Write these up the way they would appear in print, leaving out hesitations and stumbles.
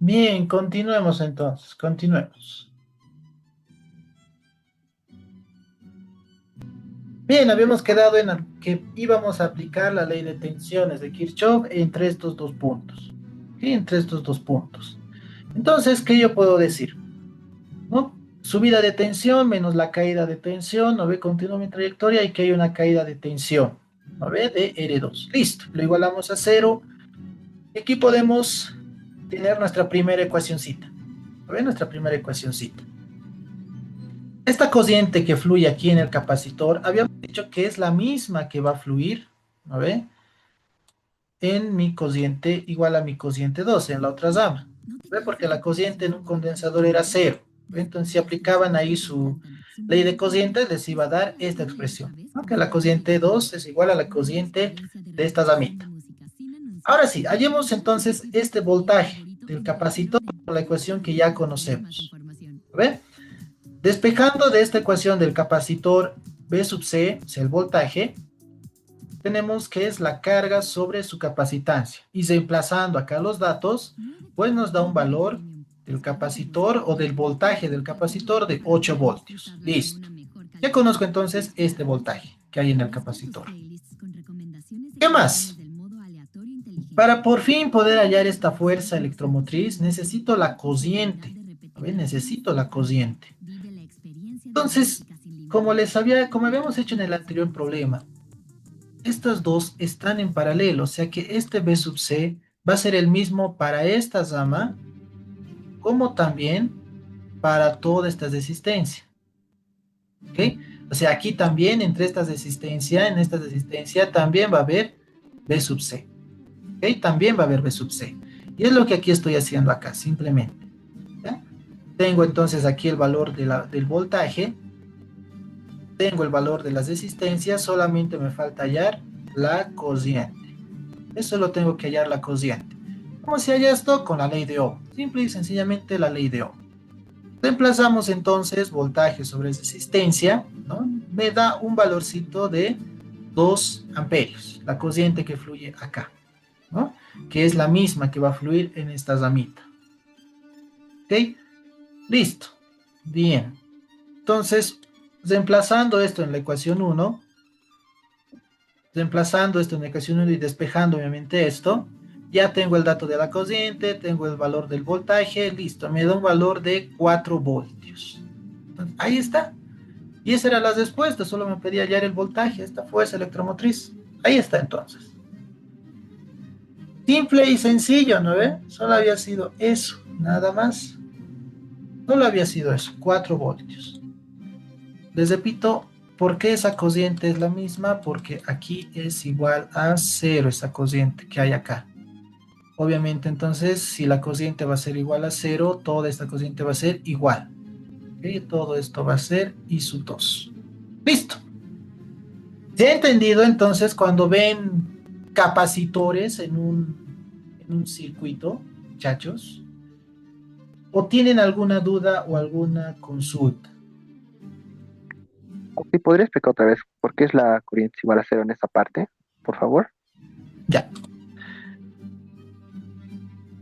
Bien, continuemos entonces, continuemos. Bien, habíamos quedado en que íbamos a aplicar la ley de tensiones de Kirchhoff entre estos dos puntos. ¿Sí? Entre estos dos puntos. Entonces, ¿qué yo puedo decir? ¿No? Subida de tensión menos la caída de tensión, ¿no ve? Continúa mi trayectoria y que hay una caída de tensión, ¿no ve? De R2. Listo, lo igualamos a cero. Aquí podemos tener nuestra primera ecuacióncita. ¿No ve? Nuestra primera ecuacióncita. Esta corriente que fluye aquí en el capacitor, habíamos dicho que es la misma que va a fluir, ¿no ve? En mi cociente igual a mi cociente 2 en la otra rama, ¿ve? Porque la cociente en un condensador era cero, ¿ve? Entonces si aplicaban ahí su ley de cocientes, les iba a dar esta expresión, ¿no? Que la cociente 2 es igual a la cociente de esta ramita. Ahora sí, hallemos entonces este voltaje del capacitor por la ecuación que ya conocemos, ¿ve? Despejando de esta ecuación del capacitor B sub C, es el voltaje, tenemos que es la carga sobre su capacitancia. Y reemplazando acá los datos, pues nos da un valor del capacitor o del voltaje del capacitor de 8 voltios. Listo. Ya conozco entonces este voltaje que hay en el capacitor. ¿Qué más? Para por fin poder hallar esta fuerza electromotriz, necesito la cociente. A ver, necesito la cociente. Entonces, como habíamos hecho en el anterior problema, estas dos están en paralelo, o sea que este B sub C va a ser el mismo para esta rama como también para toda esta resistencia. ¿Ok? O sea, aquí también entre estas resistencias, en esta resistencia también va a haber B sub C. ¿Ok? También va a haber B sub C. Y es lo que aquí estoy haciendo acá, simplemente. ¿Ya? Tengo entonces aquí el valor del voltaje, tengo el valor de las resistencias, solamente me falta hallar la cociente. Eso lo tengo que hallar la cociente. ¿Cómo se halla esto? Con la ley de Ohm. Simple y sencillamente la ley de Ohm. Reemplazamos entonces voltaje sobre resistencia, ¿no? Me da un valorcito de 2 amperios, la corriente que fluye acá, ¿no? Que es la misma que va a fluir en esta ramita. ¿Ok? Listo. Bien. Entonces, reemplazando esto en la ecuación 1, reemplazando esto en la ecuación 1 y despejando obviamente esto, ya tengo el dato de la corriente, tengo el valor del voltaje, listo, me da un valor de 4 voltios. Entonces, ahí está. Y esa era la respuesta, solo me pedía hallar el voltaje, esta fuerza electromotriz. Ahí está entonces. Simple y sencillo, ¿no ve? Solo había sido eso, nada más. Solo había sido eso, 4 voltios. Les repito, ¿por qué esa corriente es la misma? Porque aquí es igual a 0 esa corriente que hay acá. Obviamente, entonces, si la corriente va a ser igual a 0, toda esta corriente va a ser igual. ¿Okay? Todo esto va a ser I sub 2. Listo. ¿Se ha entendido entonces cuando ven capacitores en un circuito, muchachos? ¿O tienen alguna duda o alguna consulta? Ok, ¿podría explicar otra vez por qué es la corriente igual a cero en esta parte, por favor? Ya.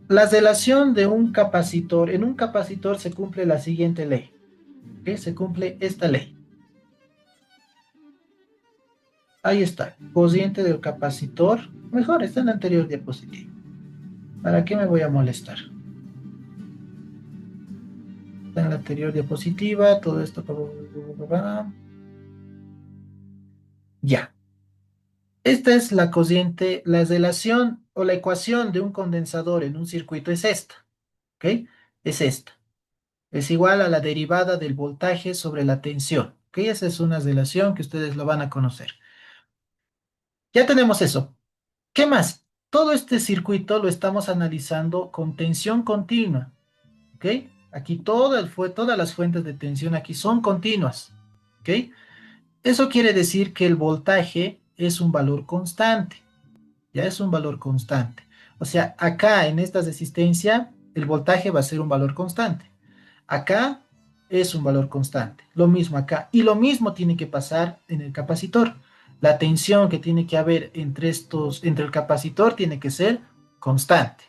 La relación de un capacitor, en un capacitor se cumple la siguiente ley. ¿Okay? Se cumple esta ley. Ahí está, cociente del capacitor. Mejor, está en la anterior diapositiva. ¿Para qué me voy a molestar? Está en la anterior diapositiva, todo esto. Ya. Esta es la cociente, la relación o la ecuación de un condensador en un circuito es esta. ¿Ok? Es esta. Es igual a la derivada del voltaje sobre la tensión. ¿Ok? Esa es una relación que ustedes lo van a conocer. Ya tenemos eso. ¿Qué más? Todo este circuito lo estamos analizando con tensión continua. ¿Ok? Aquí todas las fuentes de tensión aquí son continuas. ¿Ok? Eso quiere decir que el voltaje es un valor constante. Ya es un valor constante. O sea, acá en esta resistencia, el voltaje va a ser un valor constante. Acá es un valor constante. Lo mismo acá. Y lo mismo tiene que pasar en el capacitor. La tensión que tiene que haber entre el capacitor tiene que ser constante.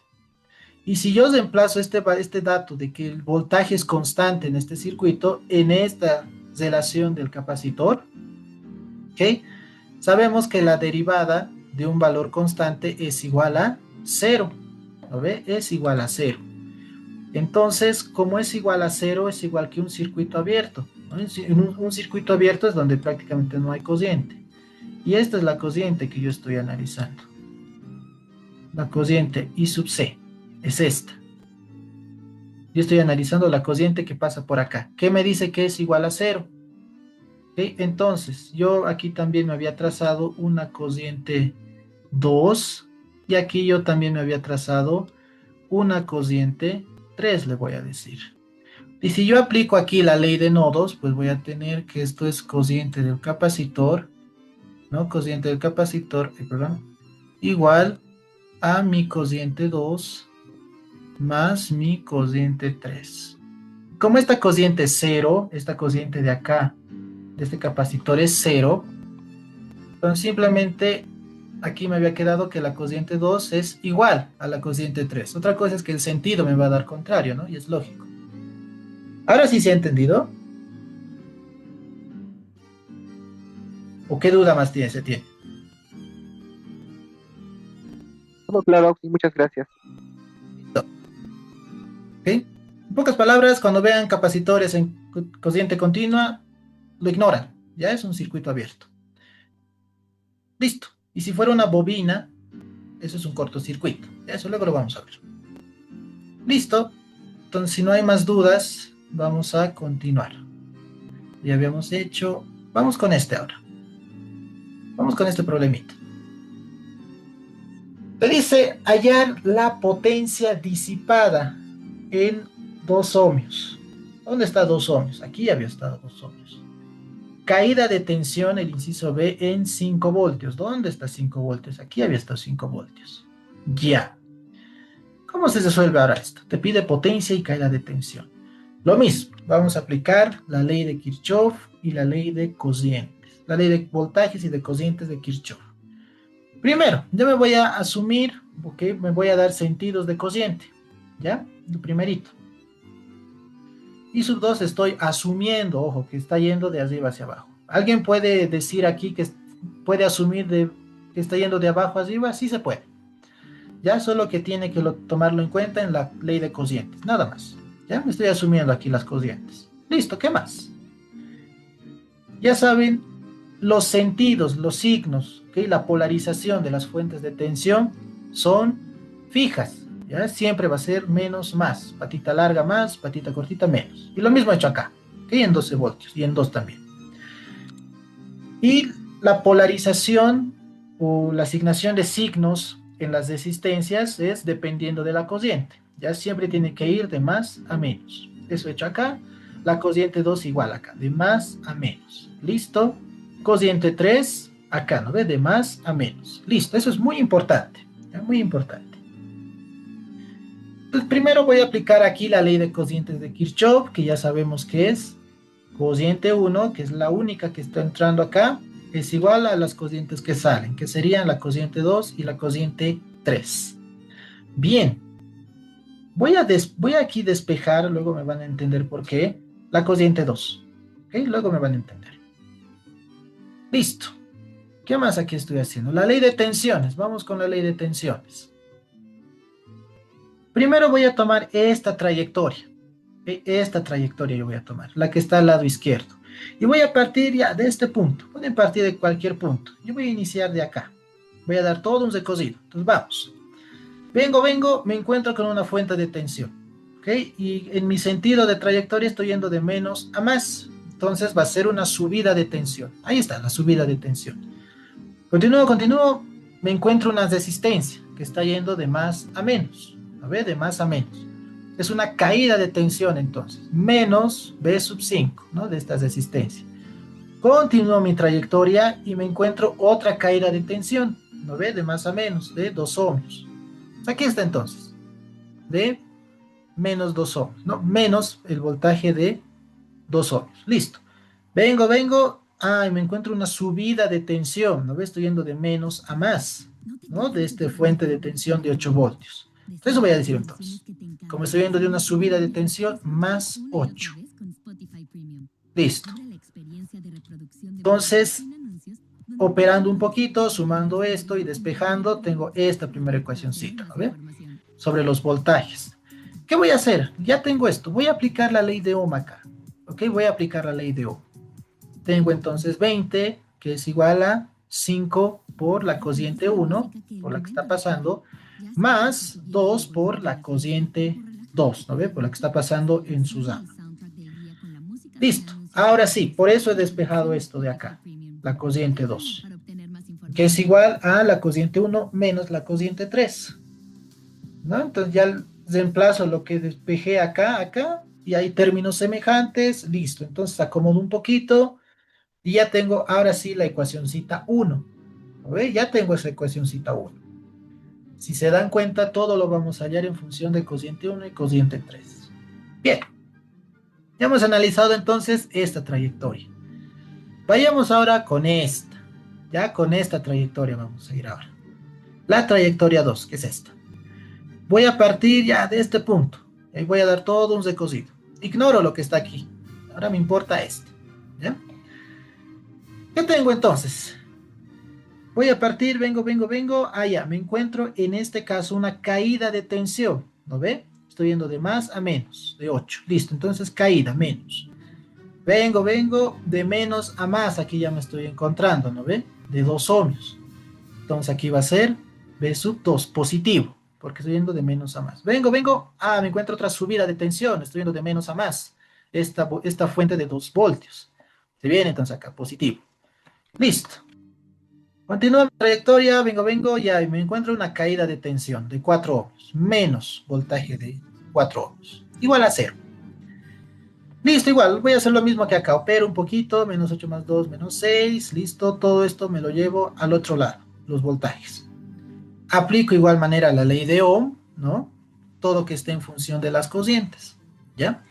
Y si yo reemplazo este dato de que el voltaje es constante en este circuito, en esta relación del capacitor, ¿ok? Sabemos que la derivada de un valor constante es igual a cero, ¿lo ve? Es igual a cero. Entonces, como es igual a cero, es igual que un circuito abierto, ¿no? Un circuito abierto es donde prácticamente no hay corriente. Y esta es la corriente que yo estoy analizando. La corriente I sub C es esta. Yo estoy analizando la corriente que pasa por acá. ¿Qué me dice que es igual a cero? ¿Okay? Entonces, yo aquí también me había trazado una corriente 2 y aquí yo también me había trazado una corriente 3, le voy a decir. Y si yo aplico aquí la ley de nodos, pues voy a tener que esto es corriente del capacitor, ¿no? Corriente del capacitor, perdón, igual a mi corriente 2 más mi corriente 3. Como esta corriente es cero, esta corriente de acá, de este capacitor es cero, entonces simplemente aquí me había quedado que la corriente 2 es igual a la corriente 3. Otra cosa es que el sentido me va a dar contrario, ¿no? Y es lógico. Ahora sí se ha entendido. ¿O qué duda más se tiene? Todo claro, y muchas gracias. ¿Ok? En pocas palabras, cuando vean capacitores en corriente continua, lo ignoran. Ya es un circuito abierto. Listo. Y si fuera una bobina, eso es un cortocircuito. Eso luego lo vamos a ver. Listo. Entonces, si no hay más dudas, vamos a continuar. Ya habíamos hecho. Vamos con este ahora. Vamos con este problemita. Te dice hallar la potencia disipada en 2 ohmios. ¿Dónde está 2 ohmios? Aquí había estado 2 ohmios. Caída de tensión, el inciso B, en 5 voltios. ¿Dónde está 5 voltios? Aquí había estado 5 voltios. Ya. ¿Cómo se resuelve ahora esto? Te pide potencia y caída de tensión. Lo mismo, vamos a aplicar la ley de Kirchhoff y la ley de corrientes. La ley de voltajes y de corrientes de Kirchhoff. Primero, yo me voy a asumir, ok, me voy a dar sentidos de corriente. ¿Ya? Lo primerito. Y sub 2 estoy asumiendo, ojo, que está yendo de arriba hacia abajo. ¿Alguien puede decir aquí que puede asumir que está yendo de abajo a arriba? Sí se puede. Ya solo que tiene que tomarlo en cuenta en la ley de corrientes, nada más. Ya me estoy asumiendo aquí las corrientes. Listo, ¿qué más? Ya saben, los sentidos, los signos, ¿okay? La polarización de las fuentes de tensión son fijas. ¿Ya? Siempre va a ser menos más. Patita larga más, patita cortita menos. Y lo mismo he hecho acá, ¿okay? En 12 voltios y en 2 también. Y la polarización o la asignación de signos en las resistencias es dependiendo de la corriente. Ya siempre tiene que ir de más a menos. Eso he hecho acá. La corriente 2 igual acá, de más a menos. ¿Listo? Corriente 3 acá, ¿no ve? De más a menos. Listo, eso es muy importante. ¿Ya? Muy importante. Entonces, primero voy a aplicar aquí la ley de corrientes de Kirchhoff, que ya sabemos que es corriente 1, que es la única que está entrando acá, es igual a las corrientes que salen, que serían la corriente 2 y la corriente 3. Bien, voy a aquí despejar, luego me van a entender por qué, la corriente 2. ¿Okay? Luego me van a entender. Listo. ¿Qué más aquí estoy haciendo? La ley de tensiones. Vamos con la ley de tensiones. Primero voy a tomar esta trayectoria. Esta trayectoria yo voy a tomar, la que está al lado izquierdo. Y voy a partir ya de este punto. Pueden partir de cualquier punto. Yo voy a iniciar de acá. Voy a dar todo un recorrido. Entonces vamos. Vengo, me encuentro con una fuente de tensión. ¿Ok? Y en mi sentido de trayectoria estoy yendo de menos a más. Entonces va a ser una subida de tensión. Ahí está, la subida de tensión. Continúo. Me encuentro una resistencia que está yendo de más a menos. A ver, de más a menos. Es una caída de tensión entonces. Menos B sub 5, ¿no? De esta resistencia. Continúo mi trayectoria y me encuentro otra caída de tensión. ¿No ve? De más a menos, de 2 ohmios. Aquí está entonces. De menos 2 ohmios, ¿no? Menos el voltaje de 2 ohmios. Listo. Vengo. Y me encuentro una subida de tensión. ¿No ve? Estoy yendo de menos a más, ¿no? De esta fuente de tensión de 8 voltios. Eso voy a decir entonces. Como estoy viendo de una subida de tensión, más 8. Listo. Entonces, operando un poquito, sumando esto y despejando, tengo esta primera ecuacióncita, ¿no ve? Sobre los voltajes. ¿Qué voy a hacer? Ya tengo esto. Voy a aplicar la ley de Ohm acá. ¿Ok? Voy a aplicar la ley de Ohm. Tengo entonces 20, que es igual a 5 por la cociente 1, por la que está pasando, más 2 por la cociente 2, ¿no ve? Por la que está pasando en Susana. Listo. Ahora sí, por eso he despejado esto de acá, la cociente 2, que es igual a la cociente 1 menos la cociente 3, ¿no? Entonces ya reemplazo lo que despejé acá, acá, y hay términos semejantes, listo. Entonces acomodo un poquito y ya tengo ahora sí la ecuacióncita 1. ¿Lo ve? Ya tengo esa ecuacióncita 1. Si se dan cuenta, todo lo vamos a hallar en función de cociente 1 y cociente 3. Bien. Ya hemos analizado entonces esta trayectoria. Vayamos ahora con esta. Ya con esta trayectoria vamos a ir ahora. La trayectoria 2, que es esta. Voy a partir ya de este punto. Y voy a dar todo un recocido. Ignoro lo que está aquí. Ahora me importa esto. ¿Ya? ¿Qué tengo entonces? Voy a partir, vengo. Ah, ya, me encuentro en este caso una caída de tensión. ¿No ve? Estoy yendo de más a menos, de 8. Listo, entonces caída, menos. Vengo, de menos a más. Aquí ya me estoy encontrando, ¿no ve? De 2 ohmios. Entonces aquí va a ser B sub 2, positivo, porque estoy yendo de menos a más. Vengo. Ah, me encuentro otra subida de tensión. Estoy yendo de menos a más. Esta fuente de 2 voltios. Se viene entonces acá, positivo. Listo. Continúa mi trayectoria, vengo, ya y me encuentro una caída de tensión de 4 ohmios, menos voltaje de 4 ohmios, igual a 0. Listo, igual, voy a hacer lo mismo que acá, opero un poquito, menos 8 más 2, menos 6, listo, todo esto me lo llevo al otro lado, los voltajes. Aplico igual manera la ley de Ohm, ¿no? Todo que esté en función de las cocientes, ¿ya?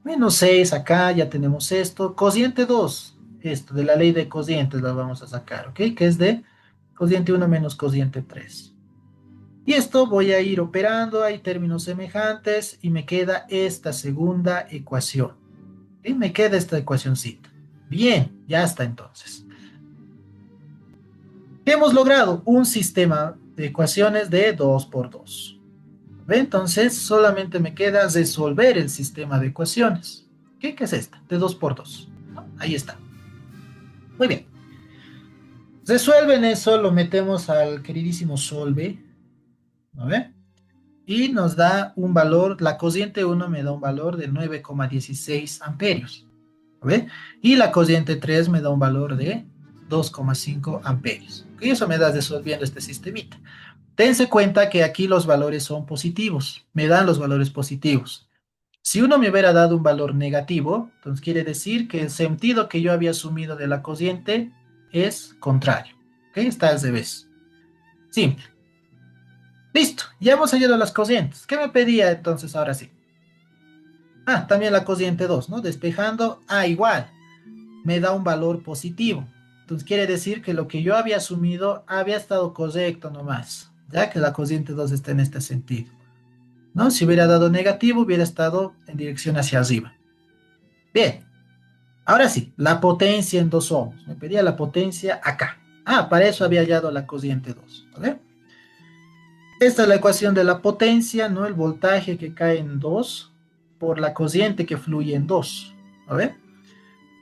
Menos 6 acá, ya tenemos esto, cociente 2, esto, de la ley de cocientes la vamos a sacar, ¿ok? Que es de cociente 1 menos cociente 3. Y esto voy a ir operando, hay términos semejantes y me queda esta segunda ecuación. Y me queda esta ecuacióncita. Bien, ya está entonces. Hemos logrado un sistema de ecuaciones de 2 por 2. Entonces solamente me queda resolver el sistema de ecuaciones. ¿Qué es esta? De 2 por 2. Ahí está. Muy bien. Resuelven eso, lo metemos al queridísimo solve. ¿No ve? Y nos da un valor, la cociente 1 me da un valor de 9,16 amperios. ¿No ve? Y la cociente 3 me da un valor de 2,5 amperios. Y eso me da resolviendo este sistemita. Tense cuenta que aquí los valores son positivos, me dan los valores positivos. Si uno me hubiera dado un valor negativo, entonces quiere decir que el sentido que yo había asumido de la cociente es contrario. ¿Ok? Está al revés. Simple. Listo, ya hemos hallado las cocientes. ¿Qué me pedía entonces ahora sí? Ah, también la cociente 2, ¿no? Despejando, igual, me da un valor positivo. Entonces quiere decir que lo que yo había asumido había estado correcto nomás, ya que la cociente 2 está en este sentido, ¿no? Si hubiera dado negativo, hubiera estado en dirección hacia arriba. Bien, ahora sí, la potencia en 2 ohms. Me pedía la potencia acá. Ah, para eso había hallado la cociente 2, ¿vale? Esta es la ecuación de la potencia, ¿no? El voltaje que cae en 2 por la corriente que fluye en 2. ¿A ver?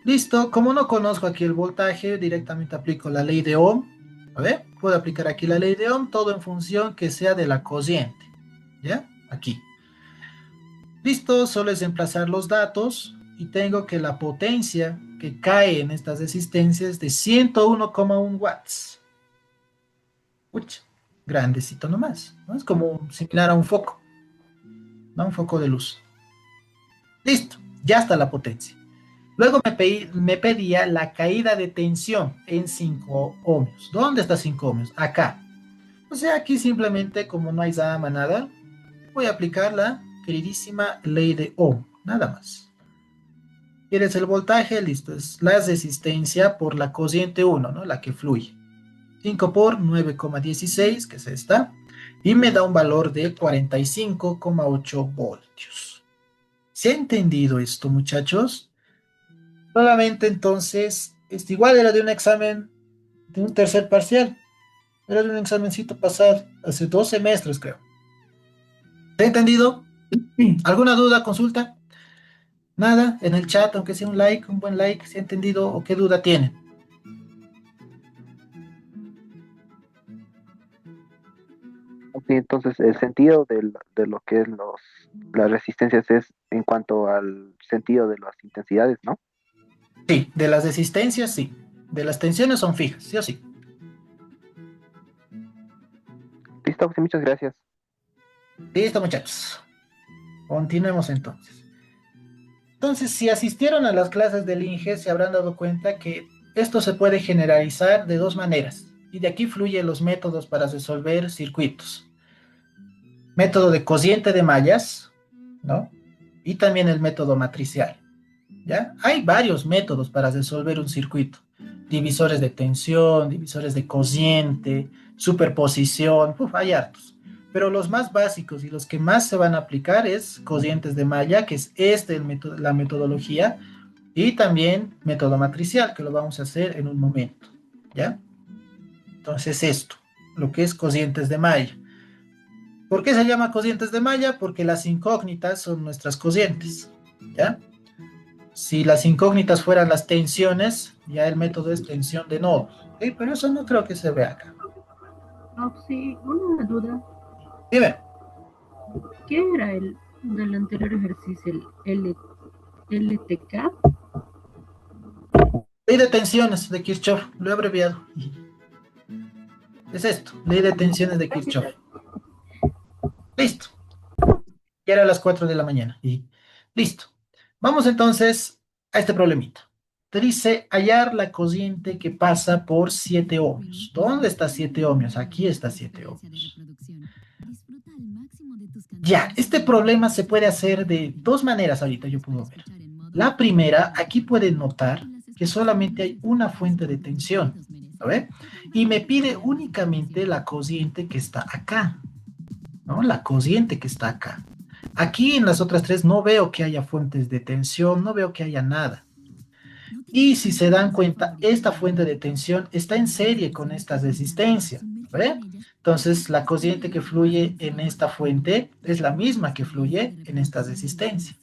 Listo. Como no conozco aquí el voltaje, directamente aplico la ley de Ohm. A ver, puedo aplicar aquí la ley de Ohm, todo en función que sea de la corriente. ¿Ya? Aquí. Listo, solo es reemplazar los datos y tengo que la potencia que cae en estas resistencias es de 101,1 watts. Uy, grandecito nomás, ¿no? Es como similar a un foco, ¿no? Un foco de luz. Listo, ya está la potencia. Luego me pedía la caída de tensión en 5 ohmios. ¿Dónde está 5 ohmios? Acá. O sea, aquí simplemente, como no hay nada, voy a aplicar la queridísima ley de Ohm, nada más. ¿Quieres el voltaje? Listo, es la resistencia por la cociente 1, ¿no? La que fluye. 5 por 9,16, que es esta. y me da un valor de 45,8 voltios. ¿Se ha entendido esto, muchachos? Solamente entonces, igual era de un examen, de un tercer parcial, era de un examencito pasado, hace 2 semestres creo. ¿Se ha entendido? ¿Alguna duda, consulta? Nada, en el chat, aunque sea un like, un buen like, ¿se ha entendido o qué duda tienen? Ok, entonces, el sentido de lo que es las resistencias es en cuanto al sentido de las intensidades, ¿no? Sí, de las resistencias sí, de las tensiones son fijas, sí o sí. Listo, sí, muchas gracias. Listo, muchachos. Continuemos entonces. Entonces, si asistieron a las clases del INGE, se habrán dado cuenta que esto se puede generalizar de dos maneras, y de aquí fluyen los métodos para resolver circuitos. Método de cociente de mallas, ¿no? Y también el método matricial, ¿ya? Hay varios métodos para resolver un circuito. Divisores de tensión, divisores de cociente, superposición, hay hartos. Pero los más básicos y los que más se van a aplicar es cocientes de malla, que es la metodología, y también método matricial, que lo vamos a hacer en un momento, ¿ya? Entonces esto, lo que es cocientes de malla. ¿Por qué se llama cocientes de malla? Porque las incógnitas son nuestras cocientes, ¿ya? Si las incógnitas fueran las tensiones, ya el método es tensión de nodos, ¿sí? Pero eso no creo que se vea acá. Oh, sí, una duda. Dime, ¿Qué era el del anterior ejercicio? ¿El LTK? ley de tensiones de Kirchhoff, lo he abreviado. Es esto, ley de tensiones de Kirchhoff. Listo, ya era las 4 de la mañana y listo. Vamos entonces a este problemita. Te dice hallar la cociente que pasa por 7 ohmios. ¿Dónde está 7 ohmios? Aquí está 7 ohmios. Ya, este problema se puede hacer de dos maneras ahorita, yo puedo ver. La primera, aquí pueden notar que solamente hay una fuente de tensión, ¿lo ve? Y me pide únicamente la cociente que está acá, ¿no? La cociente que está acá. Aquí en las otras tres no veo que haya fuentes de tensión, no veo que haya nada. Y si se dan cuenta, esta fuente de tensión está en serie con esta resistencia, ¿ve? Entonces, la corriente que fluye en esta fuente es la misma que fluye en esta resistencia.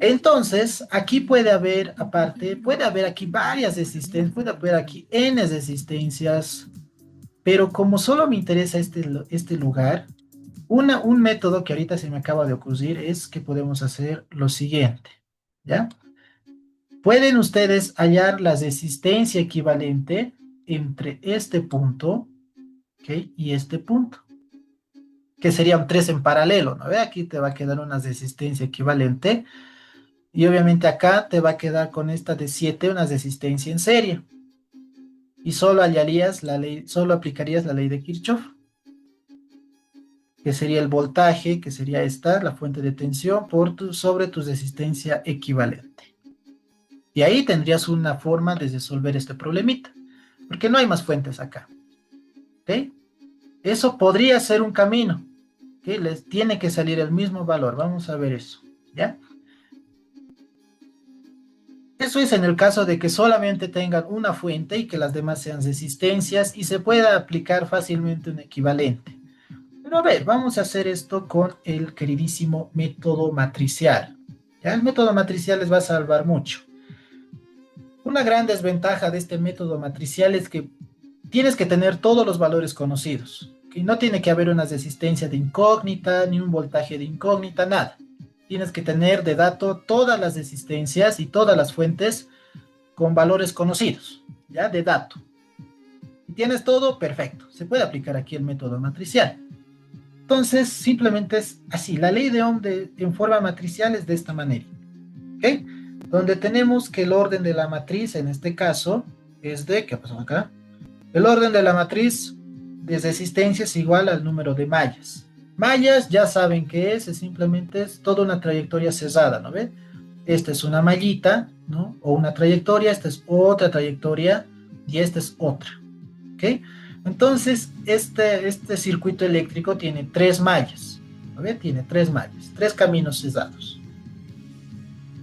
Entonces, aquí puede haber, aparte, puede haber aquí varias resistencias, puede haber aquí n resistencias, pero como solo me interesa este lugar, un método que ahorita se me acaba de ocurrir es que podemos hacer lo siguiente, ¿ya? Pueden ustedes hallar la resistencia equivalente entre este punto, ¿ok? Y este punto, que serían tres en paralelo, ¿no ve? Aquí te va a quedar una resistencia equivalente y obviamente acá te va a quedar con esta de 7 una resistencia en serie. Y solo hallarías la ley, solo aplicarías la ley de Kirchhoff, que sería el voltaje, que sería esta, la fuente de tensión, sobre tu resistencia equivalente. Y ahí tendrías una forma de resolver este problemita, porque no hay más fuentes acá. ¿Ok? Eso podría ser un camino, que les tiene que salir el mismo valor. Vamos a ver eso, ¿ya? Eso es en el caso de que solamente tengan una fuente y que las demás sean resistencias y se pueda aplicar fácilmente un equivalente. Pero a ver, vamos a hacer esto con el queridísimo método matricial. ¿Ya? El método matricial les va a salvar mucho. Una gran desventaja de este método matricial es que tienes que tener todos los valores conocidos. Que no tiene que haber una resistencia de incógnita, ni un voltaje de incógnita, nada. Tienes que tener de dato todas las resistencias y todas las fuentes con valores conocidos, ¿ya? De dato. Si tienes todo, perfecto. Se puede aplicar aquí el método matricial. Entonces, simplemente es así. La ley de Ohm en forma matricial es de esta manera. ¿Ok? Donde tenemos que el orden de la matriz, en este caso, es de, ¿qué pasó acá? El orden de la matriz de resistencia es igual al número de mallas. Mallas ya saben qué es simplemente es toda una trayectoria cesada, ¿no ven? Esta es una mallita, ¿no? O una trayectoria, esta es otra trayectoria y esta es otra, ¿ok? Entonces, este circuito eléctrico tiene tres mallas, ¿no ve? Tiene tres mallas, tres caminos cesados.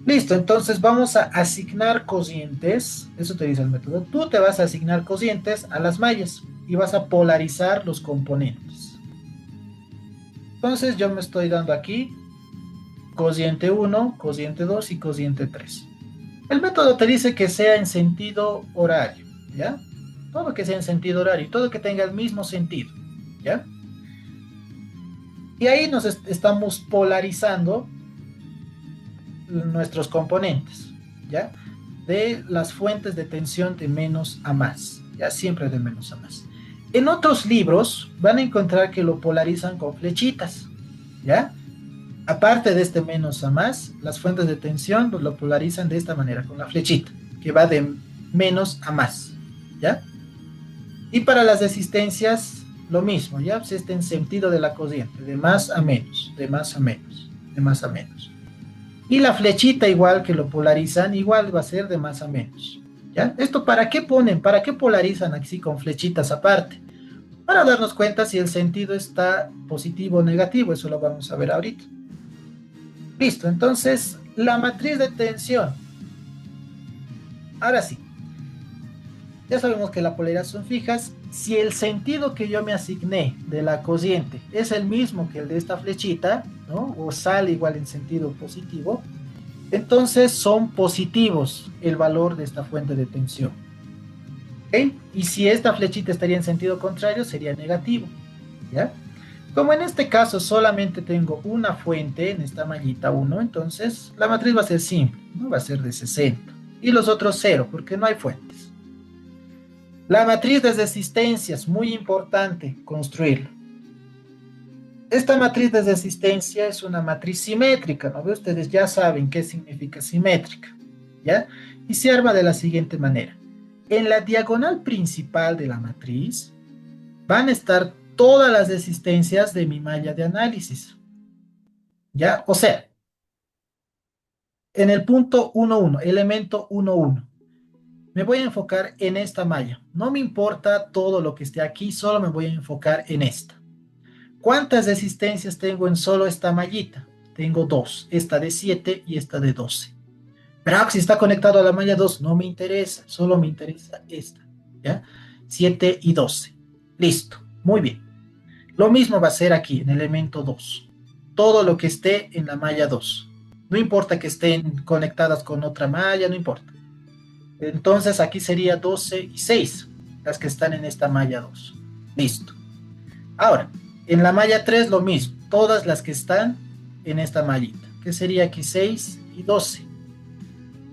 Listo, entonces vamos a asignar cocientes, eso te dice el método. Tú te vas a asignar cocientes a las mallas y vas a polarizar los componentes. Entonces yo me estoy dando aquí cociente 1, cociente 2 y cociente 3. El método te dice que sea en sentido horario, ¿ya? Todo que sea en sentido horario, todo que tenga el mismo sentido, ¿ya? Y ahí nos estamos polarizando nuestros componentes, ¿ya? De las fuentes de tensión de menos a más, ¿ya? Siempre de menos a más. En otros libros van a encontrar que lo polarizan con flechitas, ¿ya? Aparte de este menos a más, las fuentes de tensión pues, lo polarizan de esta manera, con la flechita, que va de menos a más, ¿ya? Y para las resistencias, lo mismo, ¿ya? Pues este en sentido de la cociente, de más a menos, de más a menos, de más a menos. Y la flechita igual que lo polarizan, igual va a ser de más a menos, ¿ya? ¿Esto para qué ponen? ¿Para qué polarizan así con flechitas aparte? Para darnos cuenta si el sentido está positivo o negativo, eso lo vamos a ver ahorita. Listo, entonces, la matriz de tensión. Ahora sí. Ya sabemos que las polaridades son fijas. Si el sentido que yo me asigné de la cociente es el mismo que el de esta flechita, ¿no? O sale igual en sentido positivo, entonces son positivos el valor de esta fuente de tensión. ¿Okay? Y si esta flechita estaría en sentido contrario, sería negativo, ¿ya? Como en este caso solamente tengo una fuente en esta mallita 1, entonces la matriz va a ser simple, ¿no? Va a ser de 60. Y los otros 0, porque no hay fuentes. La matriz de resistencias, muy importante construirla. Esta matriz de resistencia es una matriz simétrica, ¿no? Ustedes ya saben qué significa simétrica, ¿ya? Y se arma de la siguiente manera. En la diagonal principal de la matriz van a estar todas las resistencias de mi malla de análisis, ¿ya? O sea, en el punto 1, 1, elemento 1, 1, me voy a enfocar en esta malla. No me importa todo lo que esté aquí, solo me voy a enfocar en esta. ¿Cuántas resistencias tengo en solo esta mallita? Tengo dos, esta de 7 y esta de 12. Pero si está conectado a la malla 2, no me interesa, solo me interesa esta, ¿ya? 7 y 12. Listo, muy bien. Lo mismo va a ser aquí, en el elemento 2. Todo lo que esté en la malla 2. No importa que estén conectadas con otra malla, no importa. Entonces aquí sería 12 y 6, las que están en esta malla 2. Listo. Ahora, en la malla 3 lo mismo, todas las que están en esta mallita, que sería aquí 6 y 12.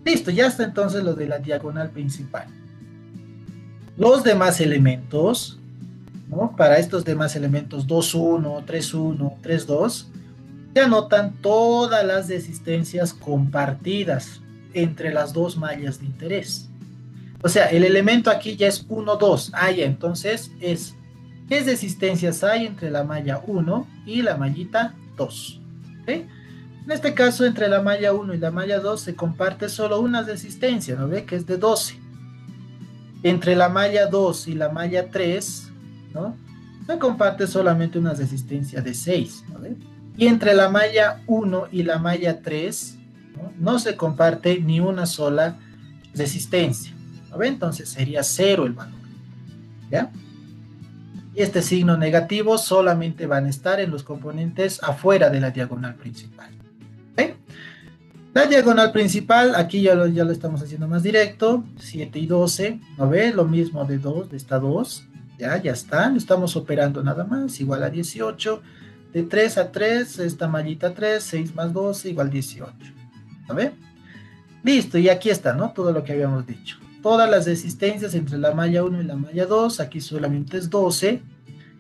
Listo, ya está entonces lo de la diagonal principal. Los demás elementos, ¿no? Para estos demás elementos 2,1, 3,1, 3,2, se anotan todas las resistencias compartidas entre las dos mallas de interés. O sea, el elemento aquí ya es 1, 2. Ah, ya, entonces es, ¿qué resistencias hay entre la malla 1 y la mallita 2? ¿Okay? En este caso, entre la malla 1 y la malla 2 se comparte solo una resistencia, ¿no ve? Que es de 12. Entre la malla 2 y la malla 3, ¿no? Se comparte solamente una resistencia de 6, ¿no ve? Y entre la malla 1 y la malla 3, no se comparte ni una sola resistencia, ¿no ve? Entonces sería 0 el valor, ¿ya? Y este signo negativo solamente van a estar en los componentes afuera de la diagonal principal. ¿Okay? La diagonal principal, aquí ya lo estamos haciendo más directo, 7 y 12, ¿no ve? Lo mismo de 2, de esta 2, ya está, estamos operando nada más, igual a 18, de 3 a 3, esta mallita 3, 6 más 12 igual 18, ¿no ve? Listo, y aquí está, ¿no? Todo lo que habíamos dicho. Todas las resistencias entre la malla 1 y la malla 2, aquí solamente es 12,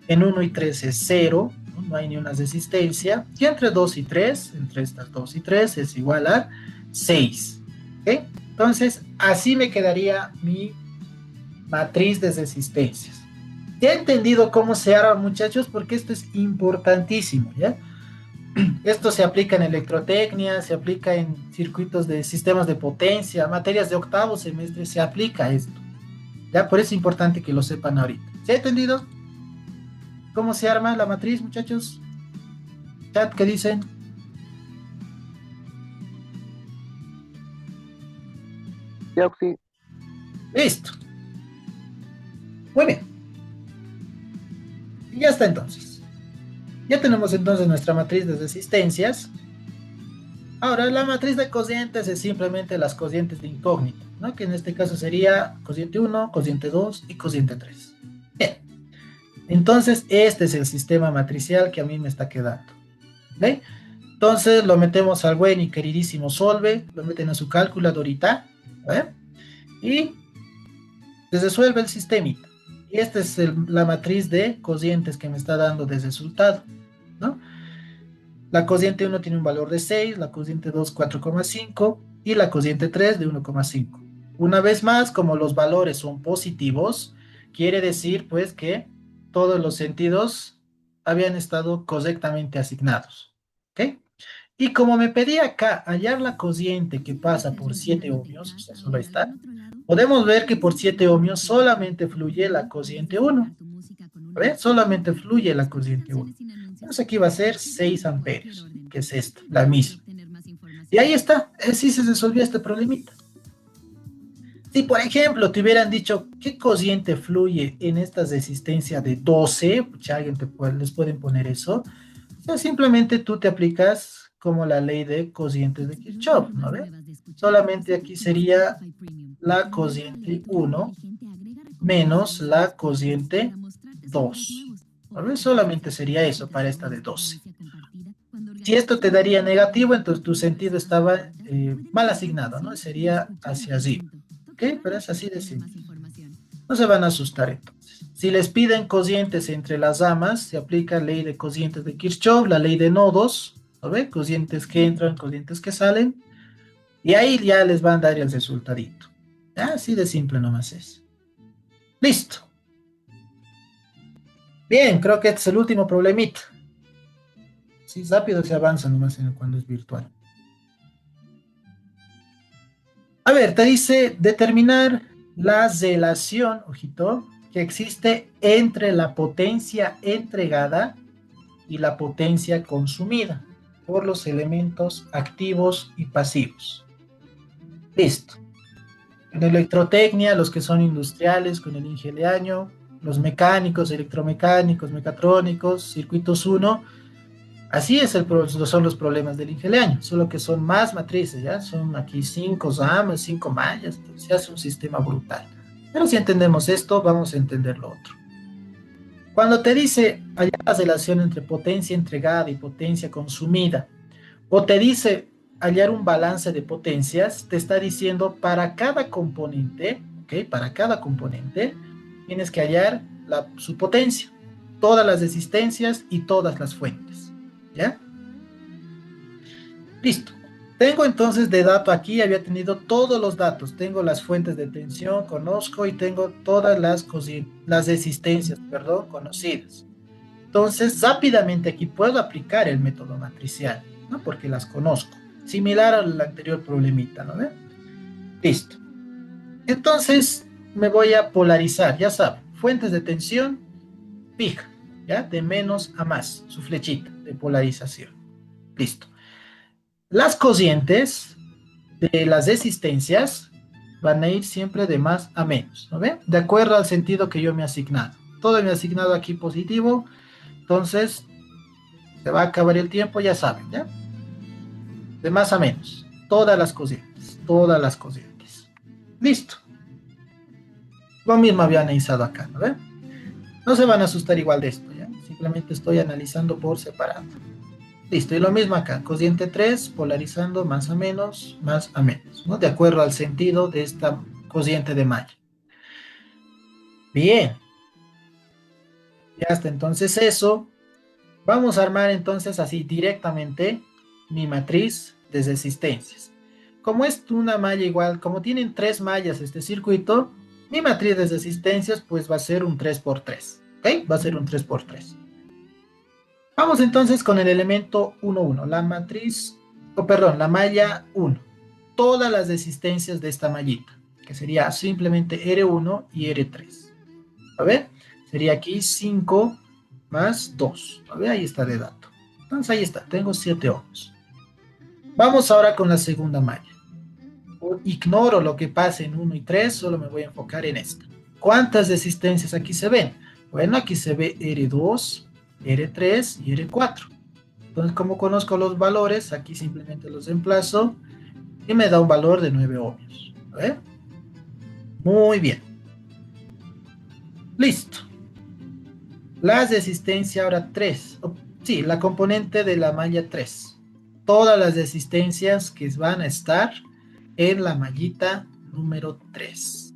en 1 y 3 es 0, no hay ni una resistencia, y entre 2 y 3, entre estas 2 y 3 es igual a 6, ¿ok? Entonces, así me quedaría mi matriz de resistencias. Ya he entendido cómo se arma, muchachos, porque esto es importantísimo, ¿ya? Esto se aplica en electrotecnia, se aplica en circuitos de sistemas de potencia, materias de octavo semestre, se aplica esto, ¿ya? Por eso es importante que lo sepan ahorita. ¿Se ha entendido cómo se arma la matriz, muchachos? Chat, ¿qué dicen? Creo que sí. Listo. Muy bien. Y ya está entonces. Ya tenemos entonces nuestra matriz de resistencias. Ahora, la matriz de cocientes es simplemente las cocientes de incógnita, ¿no? Que en este caso sería cociente 1, cociente 2 y cociente 3. Bien. Entonces, este es el sistema matricial que a mí me está quedando. ¿Ve? Entonces, lo metemos al buen y queridísimo Solve, lo meten a su calculadorita, ¿ve? Y se resuelve el sistemita. Y esta es la matriz de cocientes que me está dando de resultado, ¿no? La cociente 1 tiene un valor de 6, la cociente 2 4,5 y la cociente 3 de 1,5. Una vez más, como los valores son positivos, quiere decir pues que todos los sentidos habían estado correctamente asignados. ¿Ok? Y como me pedía acá hallar la cociente que pasa por 7 ohmios, o sea, solo está, podemos ver que por 7 ohmios solamente fluye la cociente 1. A ver, solamente fluye la cociente 1. Entonces aquí va a ser 6 amperios, que es esta, la misma. Y ahí está, así se resolvió este problemita. Si por ejemplo te hubieran dicho qué cociente fluye en esta resistencia de 12, pues alguien les pueden poner eso, o sea, simplemente tú te aplicas como la ley de cocientes de Kirchhoff, ¿no ves? Solamente aquí sería la cociente 1 menos la cociente 2. ¿No ves? Solamente sería eso para esta de 12. Si esto te daría negativo, entonces tu sentido estaba mal asignado, ¿no? Sería hacia allí. ¿Ok? Pero es así de simple. No se van a asustar entonces. Si les piden cocientes entre las ramas, se aplica la ley de cocientes de Kirchhoff, la ley de nodos, ¿no ve? Cocientes que entran, cocientes que salen, y ahí ya les van a dar el resultadito. ¿Ya? Así de simple nomás es. Listo. Bien, creo que este es el último problemita. Sí, rápido se avanza nomás cuando es virtual. A ver, te dice determinar la relación, ojito, que existe entre la potencia entregada y la potencia consumida por los elementos activos y pasivos. Listo. En electrotecnia, los que son industriales con el Inge de año, los mecánicos, electromecánicos, mecatrónicos, circuitos 1, así son los problemas del ingeniero, solo que son más matrices, ¿ya? Son aquí 5 ramas, 5 mallas, entonces se hace un sistema brutal. Pero si entendemos esto, vamos a entender lo otro. Cuando te dice hallar la relación entre potencia entregada y potencia consumida, o te dice hallar un balance de potencias, te está diciendo para cada componente, ¿ok? Para cada componente, tienes que hallar su potencia, todas las resistencias y todas las fuentes. ¿Ya? Listo. Tengo entonces de dato aquí, había tenido todos los datos. Tengo las fuentes de tensión, conozco y tengo todas las resistencias, conocidas. Entonces, rápidamente aquí puedo aplicar el método matricial, ¿no? Porque las conozco. Similar al anterior problemita, ¿no? Listo. Entonces, me voy a polarizar, ya saben, fuentes de tensión fija, ¿ya? De menos a más, su flechita de polarización. Listo. Las cocientes de las resistencias van a ir siempre de más a menos, ¿no ven? De acuerdo al sentido que yo me he asignado. Todo me he asignado aquí positivo, entonces se va a acabar el tiempo, ya saben, ¿ya? De más a menos. Todas las cocientes, todas las cocientes. Listo. Lo mismo había analizado acá, ¿no ven? No se van a asustar igual de esto, ¿ya? Simplemente estoy analizando por separado. Listo, y lo mismo acá, cociente 3, polarizando más a menos, ¿no? De acuerdo al sentido de esta cociente de malla. Bien. Ya está entonces eso. Vamos a armar entonces así directamente mi matriz de resistencias. Como es una malla igual, como tienen 3 mallas este circuito, mi matriz de resistencias pues va a ser un 3x3. ¿Ok? Va a ser un 3x3. Vamos entonces con el elemento 1, 1, la matriz, la malla 1. Todas las resistencias de esta mallita, que sería simplemente R1 y R3. A ver, Sería aquí 5 más 2. A ver, ahí está de dato. Entonces ahí está, tengo 7 ohms. Vamos ahora con la segunda malla. Ignoro lo que pasa en 1 y 3, solo me voy a enfocar en esta. ¿Cuántas resistencias aquí se ven? Bueno, aquí se ve R2, R3 y R4. Entonces, como conozco los valores, aquí simplemente los reemplazo y me da un valor de 9 ohmios. ¿Ve? Muy bien. Listo. La resistencia ahora 3. Sí, la componente de la malla 3. Todas las resistencias que van a estar en la mallita número 3.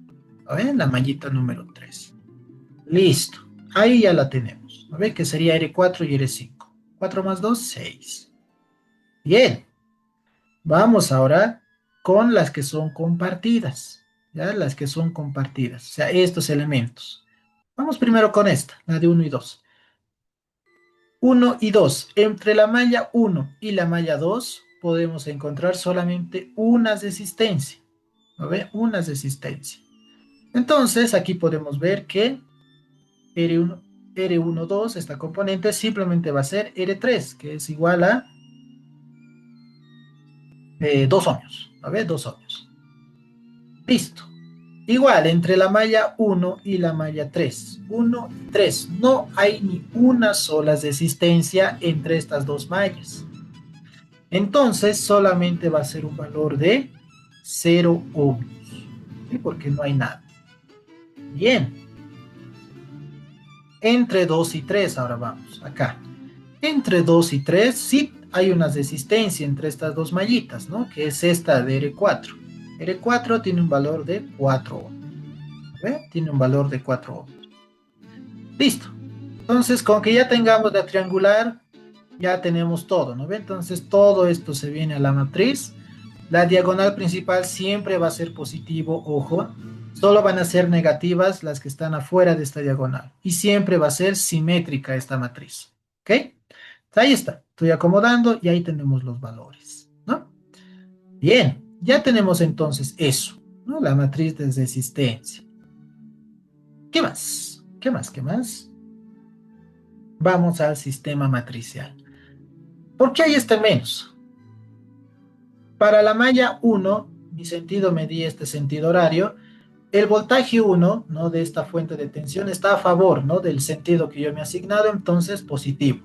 ¿Ven? La mallita número 3. Listo. Ahí ya la tenemos. ¿Ven? Que sería R4 y R5. 4 más 2, 6. Bien. Vamos ahora con las que son compartidas. ¿Ya? Las que son compartidas. O sea, estos elementos. Vamos primero con esta, la de 1 y 2. 1 y 2. Entre la malla 1 y la malla 2 podemos encontrar solamente una resistencia. ¿No ve? Una resistencia. Entonces, aquí podemos ver que R12, esta componente, simplemente va a ser R3, que es igual a 2 ohmios. ¿No ve? 2 ohmios. Listo. Igual, entre la malla 1 y la malla 3. 1 y 3. No hay ni una sola resistencia entre estas dos mallas. Entonces, solamente va a ser un valor de 0 ohmios. ¿Sí? Porque no hay nada. Bien. Entre 2 y 3, ahora vamos, acá. Entre 2 y 3, sí hay una resistencia entre estas dos mallitas, ¿no? Que es esta de R4. R4 tiene un valor de 4 ohmios. ¿Ve? Tiene un valor de 4 ohmios. Listo. Entonces, con que ya tengamos la triangular, ya tenemos todo, ¿no ve? Entonces, todo esto se viene a la matriz. La diagonal principal siempre va a ser positivo, ojo. Solo van a ser negativas las que están afuera de esta diagonal. Y siempre va a ser simétrica esta matriz. ¿Ok? Ahí está. Estoy acomodando y ahí tenemos los valores, ¿no? Bien. Ya tenemos entonces eso, ¿no? La matriz de resistencia. ¿Qué más? ¿Qué más? ¿Qué más? Vamos al sistema matricial. ¿Por qué hay este menos? Para la malla 1, mi sentido medí este sentido horario, el voltaje 1, ¿no? De esta fuente de tensión está a favor, ¿no? Del sentido que yo me he asignado, entonces positivo.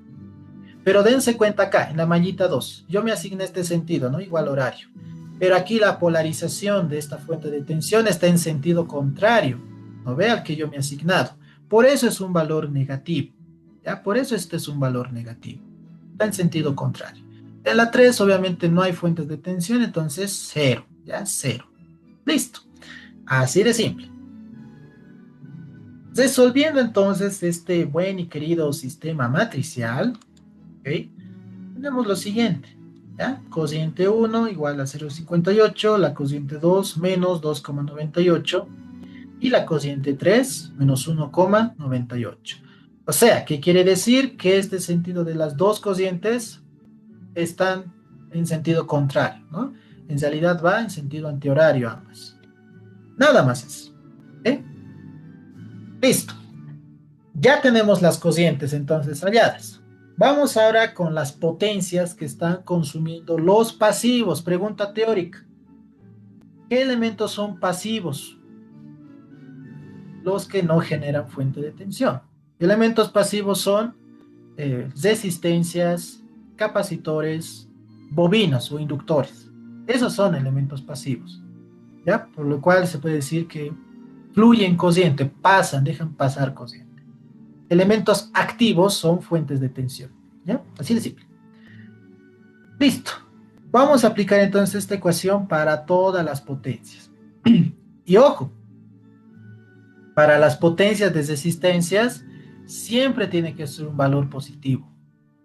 Pero dense cuenta acá, en la mallita 2, yo me asigné este sentido, ¿no? Igual horario. Pero aquí la polarización de esta fuente de tensión está en sentido contrario, ¿no ve? Al que yo me he asignado. Por eso es un valor negativo, ¿ya? Por eso este es un valor negativo. Está en sentido contrario. En la 3 obviamente no hay fuentes de tensión, entonces 0, ¿ya? 0. Listo. Así de simple. Resolviendo entonces este buen y querido sistema matricial, ¿ok? Tenemos lo siguiente, ¿ya? Cociente 1 igual a 0,58, la cociente 2 menos 2,98 y la cociente 3 menos 1,98. O sea, ¿qué quiere decir? Que este sentido de las dos cocientes están en sentido contrario, ¿no? En realidad va en sentido antihorario ambas. Nada más eso. ¿Eh? Listo. Ya tenemos las cocientes entonces halladas. Vamos ahora con las potencias que están consumiendo los pasivos. Pregunta teórica. ¿Qué elementos son pasivos? Los que no generan fuente de tensión. Elementos pasivos son resistencias, capacitores, bobinas o inductores. Esos son elementos pasivos. ¿Ya? Por lo cual se puede decir que fluyen corriente, pasan, dejan pasar corriente. Elementos activos son fuentes de tensión. ¿Ya? Así de simple. Listo. Vamos a aplicar entonces esta ecuación para todas las potencias. Y ojo, para las potencias de resistencias siempre tiene que ser un valor positivo.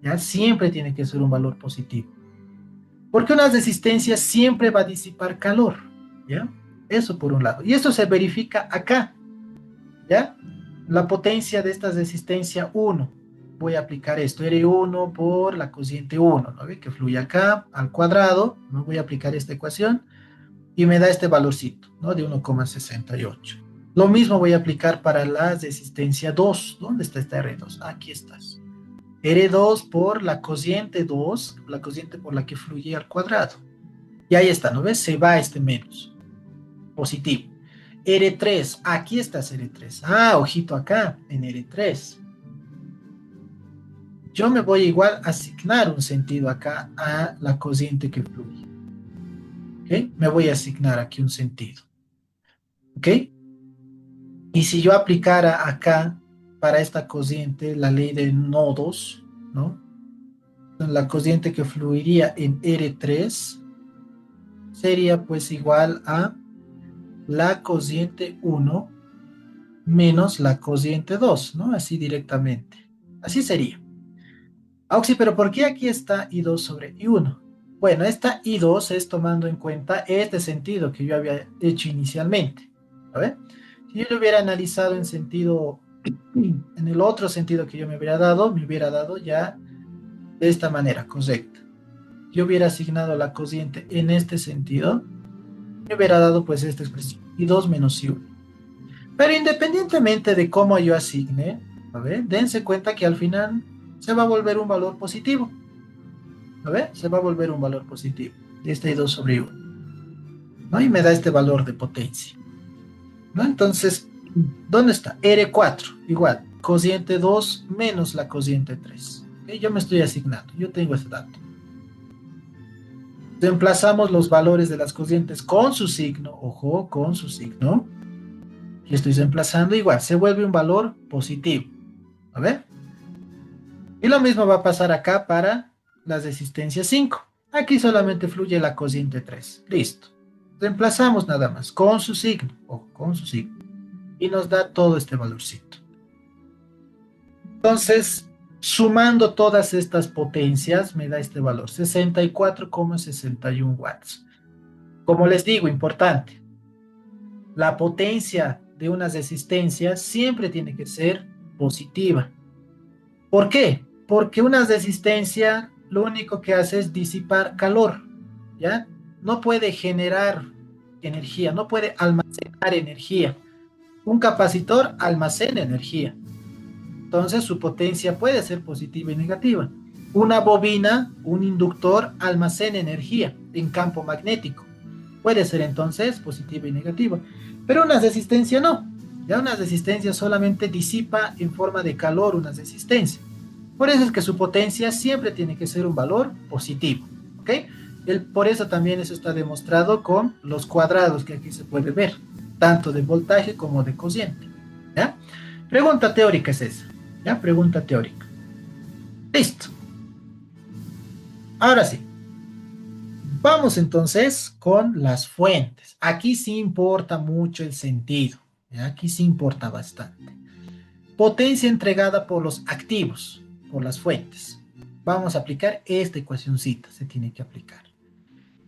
¿Ya? Siempre tiene que ser un valor positivo. Porque una resistencia siempre va a disipar calor. ¿Ya? Eso por un lado. Y esto se verifica acá. ¿Ya? La potencia de esta resistencia 1. Voy a aplicar esto, R1 por la cociente 1, ¿no ve? Que fluye acá al cuadrado, ¿no? Voy a aplicar esta ecuación y me da este valorcito, ¿no? De 1,68. Lo mismo voy a aplicar para la resistencia 2. ¿Dónde está esta R2? Aquí estás. R2 por la cociente 2, la cociente por la que fluye al cuadrado. Y ahí está, ¿no ves? Se va este menos. Positivo. R3, aquí estás R3. Ah, ojito acá, en R3. Yo me voy igual a asignar un sentido acá a la cociente que fluye. ¿Ok? Me voy a asignar aquí un sentido. ¿Ok? Y si yo aplicara acá para esta cociente la ley de nodos, ¿no? La cociente que fluiría en R3 sería pues igual a la cociente 1 menos la cociente 2, ¿no? Así directamente. Así sería. Auxi, pero ¿por qué aquí está I2 sobre I1? Bueno, esta I2 es tomando en cuenta este sentido que yo había hecho inicialmente. ¿A ver? Si yo lo hubiera analizado en sentido, en el otro sentido que yo me hubiera dado ya de esta manera, correcta. Yo hubiera asignado la cociente en este sentido, me hubiera dado pues esta expresión, I2 menos I1. Pero independientemente de cómo yo asigne, a ver, dense cuenta que al final se va a volver un valor positivo. A ver, se va a volver un valor positivo. Este I2 sobre I1. ¿No? Y me da este valor de potencia. ¿No? Entonces, ¿dónde está? R4, igual, cociente 2 menos la cociente 3. ¿Okay? Yo me estoy asignando, yo tengo ese dato. Reemplazamos los valores de las cocientes con su signo, ojo, con su signo. Y estoy reemplazando igual, se vuelve un valor positivo. A ver. Y lo mismo va a pasar acá para la resistencia 5. Aquí solamente fluye la cociente 3. Listo. Reemplazamos nada más con su signo, ojo, con su signo. Y nos da todo este valorcito. Entonces, sumando todas estas potencias, me da este valor, 64,61 watts. Como les digo, importante, la potencia de una resistencia siempre tiene que ser positiva. ¿Por qué? Porque una resistencia lo único que hace es disipar calor, ¿ya? No puede generar energía, no puede almacenar energía. Un capacitor almacena energía. Entonces su potencia puede ser positiva y negativa. Una bobina, un inductor, almacena energía en campo magnético. Puede ser entonces positiva y negativa. Pero una resistencia no. Ya una resistencia solamente disipa en forma de calor una resistencia. Por eso es que su potencia siempre tiene que ser un valor positivo. ¿Ok? Por eso también eso está demostrado con los cuadrados que aquí se puede ver, tanto de voltaje como de cociente. ¿Ya? Pregunta teórica es esa. ¿Ya? Pregunta teórica. Listo. Ahora sí. Vamos entonces con las fuentes. Aquí sí importa mucho el sentido. ¿Ya? Aquí sí importa bastante. Potencia entregada por los activos, por las fuentes. Vamos a aplicar esta ecuacióncita, se tiene que aplicar.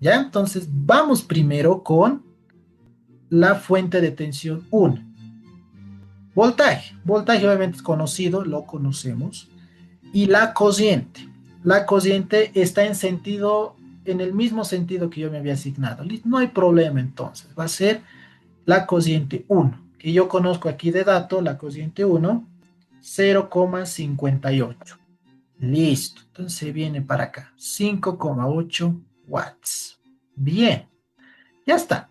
¿Ya? Entonces vamos primero con la fuente de tensión 1. Voltaje. Voltaje obviamente es conocido, lo conocemos. Y la cociente. La cociente está en sentido, en el mismo sentido que yo me había asignado. No hay problema entonces. Va a ser la cociente 1, que yo conozco aquí de dato, la cociente 1, 0,58. Listo. Entonces viene para acá. 5,8 watts. Bien. Ya está.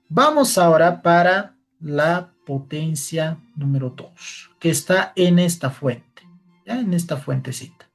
Vamos ahora para la potencia número 2, que está en esta fuente. Ya en esta fuentecita.